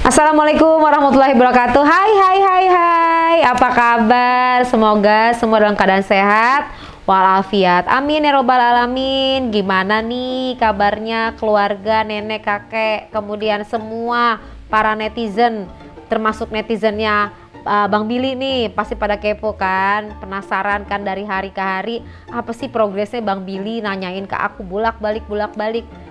Assalamualaikum warahmatullahi wabarakatuh. Hai, apa kabar? Semoga semua dalam keadaan sehat walafiat, amin ya robbal alamin. Gimana nih kabarnya keluarga, nenek, kakek, kemudian semua para netizen, termasuk netizennya Bang Billy nih, pasti pada kepo kan, penasaran kan dari hari ke hari apa sih progresnya Bang Billy, nanyain ke aku bolak-balik.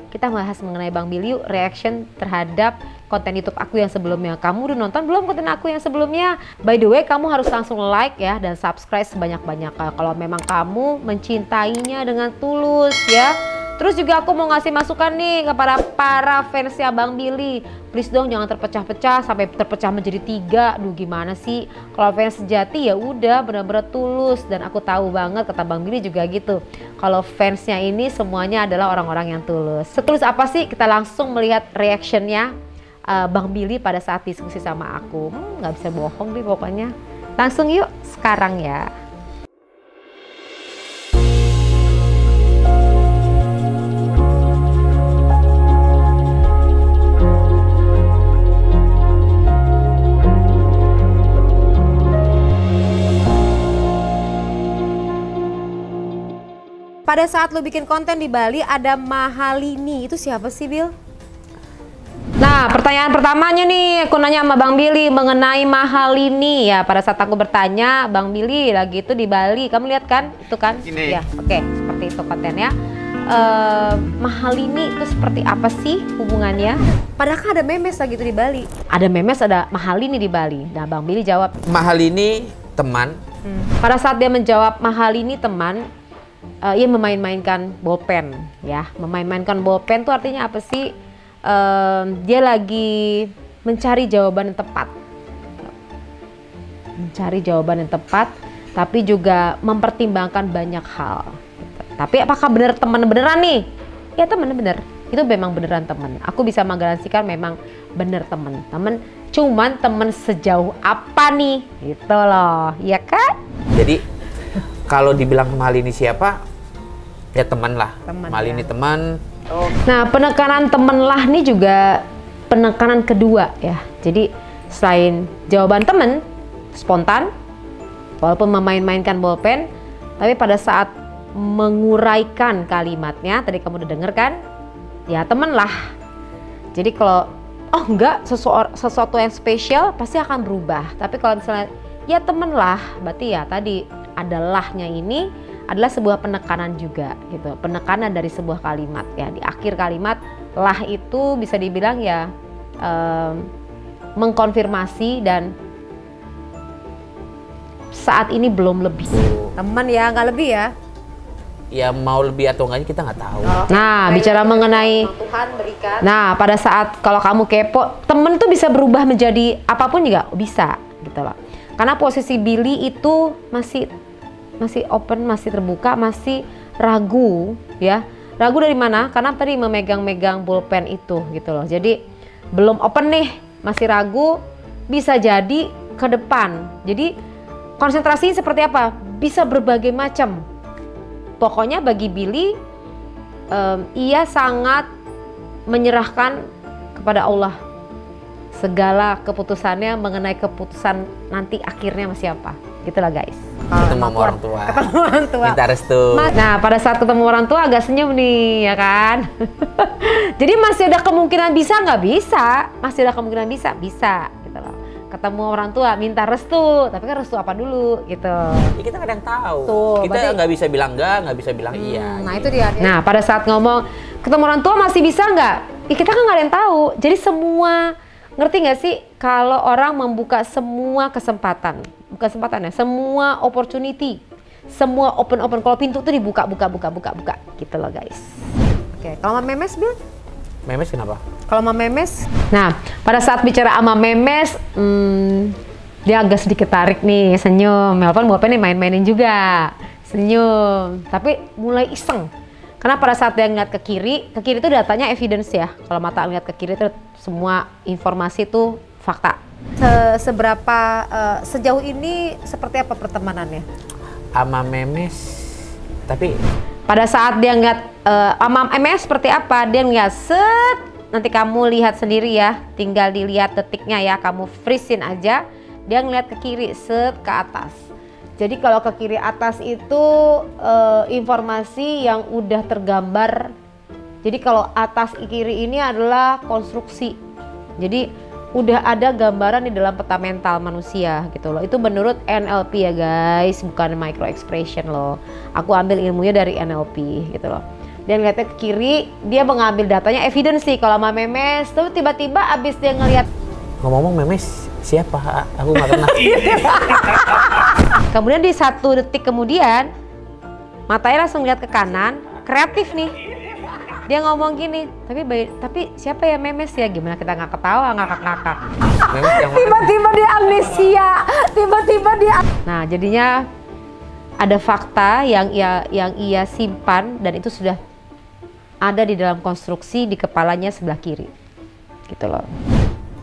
Kita bahas mengenai Bang Billy yuk, reaction terhadap konten YouTube aku yang sebelumnya. Kamu udah nonton belum konten aku yang sebelumnya? By the way, kamu harus langsung like ya dan subscribe sebanyak-banyak kalau memang kamu mencintainya dengan tulus ya. Terus juga aku mau ngasih masukan nih kepada para fansnya Bang Billy. Please dong jangan terpecah-pecah sampai terpecah menjadi 3. Duh gimana sih? Kalau fans sejati ya udah benar-benar tulus, dan aku tahu banget kata Bang Billy juga gitu. Kalau fansnya ini semuanya adalah orang-orang yang tulus. Setulus apa sih? Kita langsung melihat reactionnya Bang Billy pada saat diskusi sama aku. Nggak bisa bohong nih pokoknya. Langsung yuk sekarang ya. Pada saat lu bikin konten di Bali ada Mahalini, itu siapa sih Bil? Nah pertanyaan pertamanya nih aku nanya sama Bang Billy mengenai Mahalini ya. Pada saat aku bertanya Bang Billy lagi itu di Bali, kamu lihat kan itu kan? Ini. Ya oke, seperti itu kontennya. Mahalini itu seperti apa sih hubungannya? Padahal kan ada memes lagi itu di Bali. Ada memes ada Mahalini di Bali. Nah Bang Billy jawab Mahalini teman. Pada saat dia menjawab Mahalini teman, ia memain-mainkan bolpen ya. Memain-mainkan bolpen tuh artinya apa sih? Dia lagi mencari jawaban yang tepat. Mencari jawaban yang tepat, tapi juga mempertimbangkan banyak hal. Tapi apakah benar teman beneran nih? Ya teman bener. Itu memang beneran teman. Aku bisa menggaransikan memang bener teman. Cuman teman sejauh apa nih? Gitu loh, ya kan? Jadi kalau dibilang Mahalini siapa? Ya teman lah. Mahalini ya. teman. Nah penekanan temen lah nih juga penekanan kedua ya. Jadi selain jawaban temen spontan, walaupun memain-mainkan bolpen, tapi pada saat menguraikan kalimatnya, tadi kamu udah denger kan, ya temen lah. Jadi kalau oh enggak sesuatu yang spesial pasti akan berubah. Tapi kalau misalnya ya temen lah, berarti ya tadi adalahnya ini adalah sebuah penekanan juga gitu, penekanan dari sebuah kalimat ya. Di akhir kalimat lah itu bisa dibilang ya mengkonfirmasi dan saat ini belum lebih. Teman ya, nggak lebih ya. Ya mau lebih atau enggaknya kita nggak tahu. Nah bicara mengenai Tuhan berikan. Nah pada saat kalau kamu kepo, temen tuh bisa berubah menjadi apapun juga bisa gitu loh. Karena posisi Billy itu masih open, masih terbuka, masih ragu ya. Ragu dari mana? Karena tadi memegang-megang bolpen itu gitu loh. Jadi belum open nih, masih ragu, bisa jadi ke depan. Jadi konsentrasi seperti apa? Bisa berbagai macam. Pokoknya bagi Billy ia sangat menyerahkan kepada Allah segala keputusannya mengenai keputusan nanti akhirnya sama siapa. Gitulah guys. Ketemu orang tua. Ketemu orang tua. Minta restu. Nah pada saat ketemu orang tua agak senyum nih ya kan. Jadi masih ada kemungkinan bisa nggak bisa. Masih ada kemungkinan bisa gitu loh. Ketemu orang tua minta restu, tapi kan restu apa dulu gitu. Ya, kita nggak ada yang tahu. Tuh, kita nggak bisa bilang nggak bisa bilang iya. Nah gitu. itu dia. Nah pada saat ngomong ketemu orang tua masih bisa nggak? Ya, kita kan nggak ada yang tahu. Jadi semua, ngerti nggak sih kalau orang membuka semua kesempatan, bukan kesempatan ya, semua opportunity, semua open. Kalau pintu tuh dibuka, gitu loh guys. Oke, kalau sama memes Bil? Memes kenapa? Kalau sama memes, nah pada saat bicara sama memes, dia agak sedikit tarik nih, senyum. Walaupun bolpennya main-mainin juga, senyum. Tapi mulai iseng. Karena pada saat dia ngeliat ke kiri itu datanya evidence ya. Kalau mata ngeliat ke kiri itu semua informasi itu fakta. Seberapa sejauh ini seperti apa pertemanannya? Sama memes, tapi pada saat dia ngeliat sama MS seperti apa, dia ngeliat set nanti kamu lihat sendiri ya, tinggal dilihat detiknya ya, kamu freeze-in aja. Dia ngeliat ke kiri, set ke atas. Jadi kalau ke kiri atas itu informasi yang udah tergambar. Jadi kalau atas kiri ini adalah konstruksi. Jadi udah ada gambaran di dalam peta mental manusia gitu loh. Itu menurut NLP ya guys, bukan micro expression loh. Aku ambil ilmunya dari NLP gitu loh. Dia ngeliatnya ke kiri, dia mengambil datanya evidence sih kalau sama Memes. Tuh tiba-tiba abis dia ngeliat. Ngomong-ngomong Memes siapa? Aku nggak kenal. Kemudian di 1 detik kemudian matanya langsung lihat ke kanan, kreatif nih. Dia ngomong gini, tapi siapa ya Memes ya? Gimana kita nggak ketawa, ngakak-ngakak. Tiba-tiba dia amnesia, tiba-tiba dia. Nah jadinya ada fakta yang ia simpan dan itu sudah ada di dalam konstruksi di kepalanya sebelah kiri, gitu loh.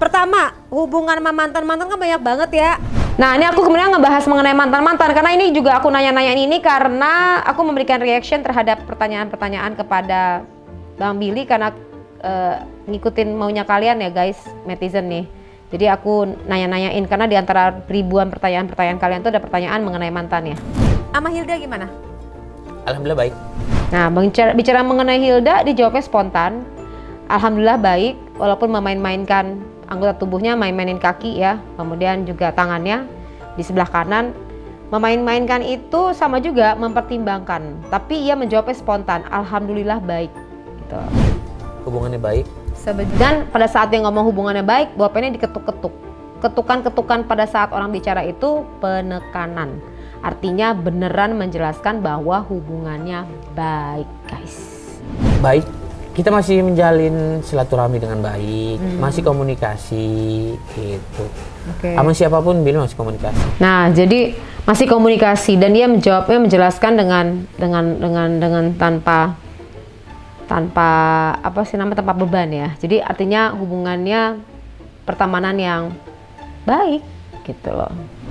Pertama, hubungan sama mantan-mantan kan banyak banget ya. Nah ini aku kemudian ngebahas mengenai mantan-mantan karena ini juga aku nanya-nanyain ini karena aku memberikan reaction terhadap pertanyaan-pertanyaan kepada Bang Billy karena ngikutin maunya kalian ya guys, netizen nih. Jadi aku nanya-nanyain karena di antara ribuan pertanyaan-pertanyaan kalian tuh ada pertanyaan mengenai mantannya. Ama Hilda gimana? Alhamdulillah baik. Nah, bicara mengenai Hilda dijawabnya spontan. Alhamdulillah baik, walaupun memain-mainkan anggota tubuhnya, main-mainin kaki ya, kemudian juga tangannya di sebelah kanan. Memain-mainkan itu sama juga mempertimbangkan, tapi ia menjawabnya spontan. Alhamdulillah baik. Hubungannya baik. Dan pada saat dia ngomong hubungannya baik, bolpennya diketuk-ketuk. Ketukan-ketukan pada saat orang bicara itu penekanan. Artinya beneran menjelaskan bahwa hubungannya baik, guys. Baik. Kita masih menjalin silaturahmi dengan baik, masih komunikasi gitu. Sama siapapun Billy masih komunikasi. Nah, jadi masih komunikasi dan dia menjawabnya menjelaskan dengan tanpa apa sih namanya, tanpa beban ya. Jadi artinya hubungannya pertemanan yang baik gitu loh.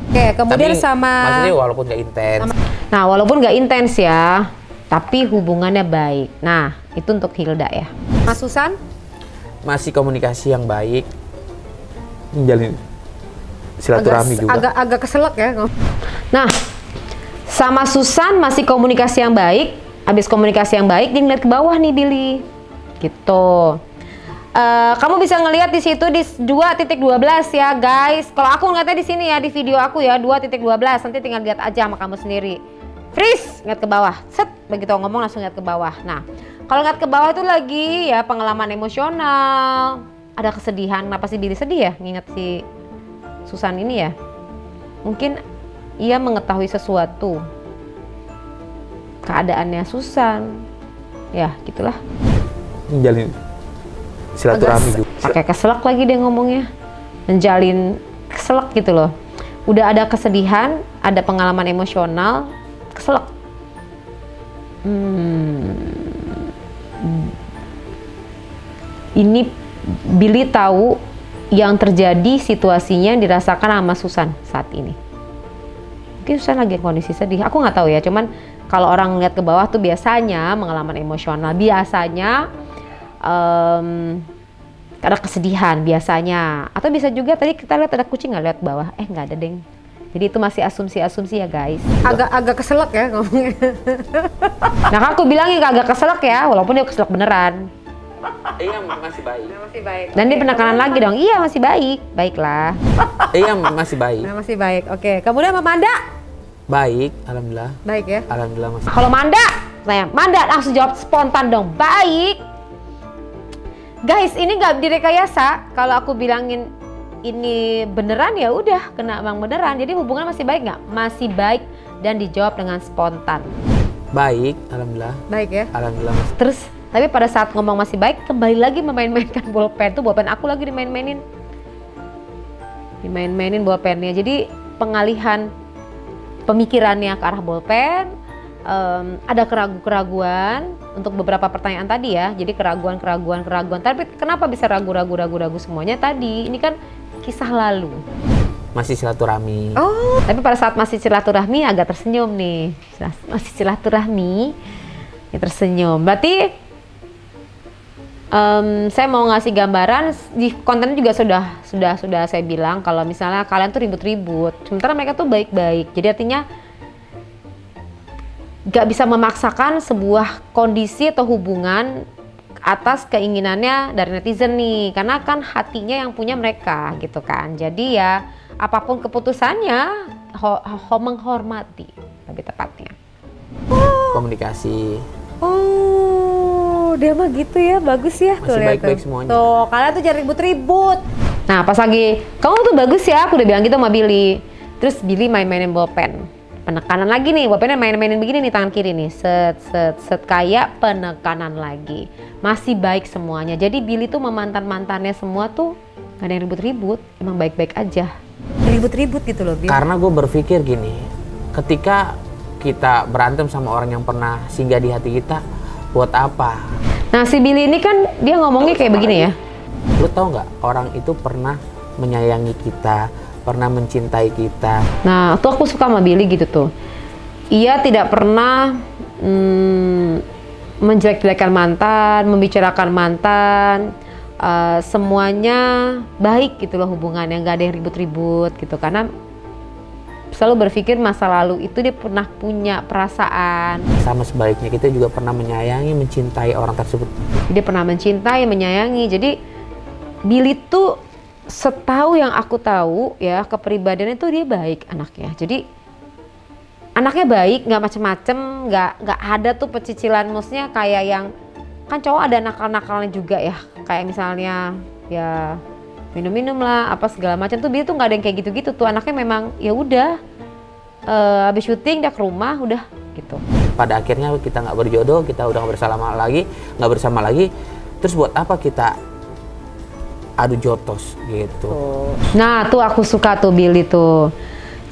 Oke, kemudian tapi, sama maksudnya walaupun gak intens. Nah, walaupun gak intens ya, tapi hubungannya baik. Nah, itu untuk Hilda ya. Mas Susan? Masih komunikasi yang baik. Menjalin silaturahmi juga. Agak keselak ya. Nah, sama Susan masih komunikasi yang baik. Habis komunikasi yang baik, dia ngeliat ke bawah nih Billy, gitu. Kamu bisa ngelihat di situ di 2.12 ya guys. Kalau aku ngeliatnya di sini ya, di video aku ya 2.12. Nanti tinggal lihat aja sama kamu sendiri. Freeze, ngeliat ke bawah. Set, begitu ngomong langsung ngeliat ke bawah. Nah, kalau ngeliat ke bawah itu lagi ya pengalaman emosional, ada kesedihan. Kenapa sih Billy sedih ya? Nginget si Susan ini ya. Mungkin ia mengetahui sesuatu. Keadaannya Susan, ya gitulah. Menjalin silaturahmi juga. Pakai keselak lagi dia ngomongnya, menjalin keselak gitu loh. Udah ada kesedihan, ada pengalaman emosional, keselak. Ini Billy tahu yang terjadi, situasinya yang dirasakan sama Susan saat ini. Mungkin Susan lagi kondisi sedih, aku nggak tahu ya. Cuman kalau orang lihat ke bawah tuh biasanya mengalami emosional, biasanya ada kesedihan biasanya, atau bisa juga tadi kita lihat ada kucing nggak lihat ke bawah, nggak ada deng. Jadi itu masih asumsi-asumsi ya guys. Agak keselak ya ngomongnya. Nah aku bilangin agak keselak ya, walaupun dia keselak beneran. Iya masih baik. Masih baik. Dan dia penekanan lagi dong, iya masih baik, baiklah. Iya masih baik. Nah, masih baik. Oke, kemudian sama Manda. Baik, alhamdulillah. Baik ya. Alhamdulillah masih. Kalau Manda langsung jawab spontan dong. Baik. Guys, ini nggak direkayasa. Kalau aku bilangin ini beneran ya udah kena bang beneran. Jadi hubungan masih baik nggak? Masih baik dan dijawab dengan spontan. Baik, alhamdulillah. Baik ya. Alhamdulillah masih. Terus tapi pada saat ngomong masih baik, kembali lagi memain-mainkan bolpen tuh, bolpen aku lagi dimain-mainin bolpennya. Jadi pengalihan pemikirannya ke arah bolpen, ada keraguan untuk beberapa pertanyaan tadi ya. Jadi keraguan. Tapi kenapa bisa ragu semuanya tadi? Ini kan kisah lalu. Masih silaturahmi. Oh, tapi pada saat masih silaturahmi agak tersenyum nih. Masih silaturahmi, ya tersenyum. Berarti Saya mau ngasih gambaran di konten juga sudah saya bilang kalau misalnya kalian tuh ribut-ribut, sementara mereka tuh baik-baik. Jadi artinya gak bisa memaksakan sebuah kondisi atau hubungan atas keinginannya dari netizen nih, karena kan hatinya yang punya mereka gitu kan. Jadi ya apapun keputusannya menghormati lebih tepatnya. Komunikasi. Oh, dia mah gitu ya, bagus ya. Masih baik-baik semuanya. Tuh, kalian tuh jangan ribut-ribut. Nah, pas lagi, kamu tuh bagus ya, aku udah bilang gitu sama Billy. Terus Billy main-mainin bolpen. Penekanan lagi nih, bolpennya main-mainin begini nih tangan kiri nih. Set kayak penekanan lagi. Masih baik semuanya. Jadi Billy tuh mantan-mantannya semua tuh gak ada yang ribut-ribut, emang baik-baik aja. Ribut-ribut gitu loh, Billy. Karena gue berpikir gini, ketika kita berantem sama orang yang pernah singgah di hati kita, buat apa? Nah, si Billy ini kan dia ngomongnya kayak begini ya. Lu tau nggak, orang itu pernah menyayangi kita, pernah mencintai kita. Nah, tuh aku suka sama Billy gitu tuh. Ia tidak pernah menjelek-jelekan mantan, membicarakan mantan. Semuanya baik gitu loh hubungannya, nggak ada yang ribut-ribut gitu. Karena selalu berpikir masa lalu itu dia pernah punya perasaan. Sama sebaliknya kita juga pernah menyayangi, mencintai orang tersebut. Dia pernah mencintai, menyayangi. Jadi Billy tuh setahu yang aku tahu ya, kepribadiannya tuh dia baik anaknya. Jadi anaknya baik, nggak macem-macem, nggak ada tuh pecicilan, maksudnya kayak yang kan cowok ada nakal-nakalnya juga ya, kayak misalnya ya minum-minum lah apa segala macam tuh. Billy tuh nggak ada yang kayak gitu-gitu tuh, anaknya memang ya udah habis syuting dia ke rumah udah gitu. Pada akhirnya kita nggak berjodoh, kita udah nggak bersama lagi, terus buat apa kita adu jotos gitu. Nah tuh aku suka tuh Billy tuh,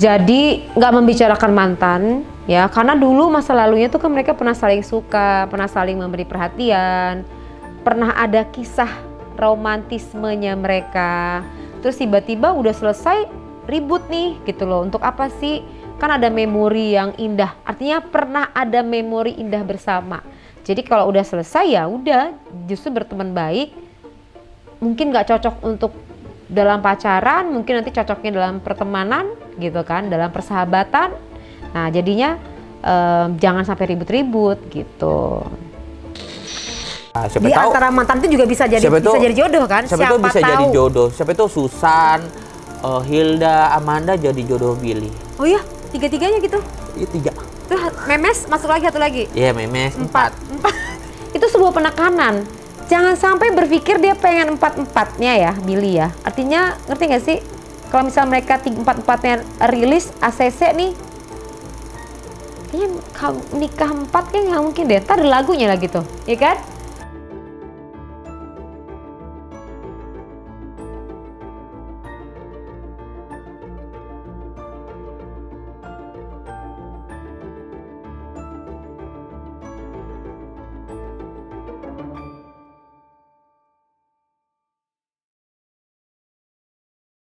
jadi nggak membicarakan mantan ya, karena dulu masa lalunya tuh kan mereka pernah saling suka, pernah saling memberi perhatian, pernah ada kisah romantismenya mereka. Terus tiba-tiba udah selesai ribut nih gitu loh. Untuk apa sih? Kan ada memori yang indah. Artinya pernah ada memori indah bersama. Jadi kalau udah selesai ya udah, justru berteman baik. Mungkin nggak cocok untuk dalam pacaran, mungkin nanti cocoknya dalam pertemanan gitu kan, dalam persahabatan. Nah jadinya jangan sampai ribut-ribut gitu. Siapa di tahu, antara mantan itu juga bisa jadi jodoh kan? Siapa tahu bisa jadi jodoh. Siapa tahu Susan, Hilda, Amanda jadi jodoh Billy. Oh iya, tiga-tiganya gitu? Iya 3. Tuh Memes masuk lagi satu lagi? Iya Memes 4. Itu sebuah penekanan. Jangan sampai berpikir dia pengen 4-4-nya ya Billy ya. Artinya ngerti gak sih? Kalau misalnya mereka 4-4-nya rilis ACC nih, kayaknya nikah 4 kayaknya nggak mungkin deh. Ntar ada lagunya lah gitu, ya kan?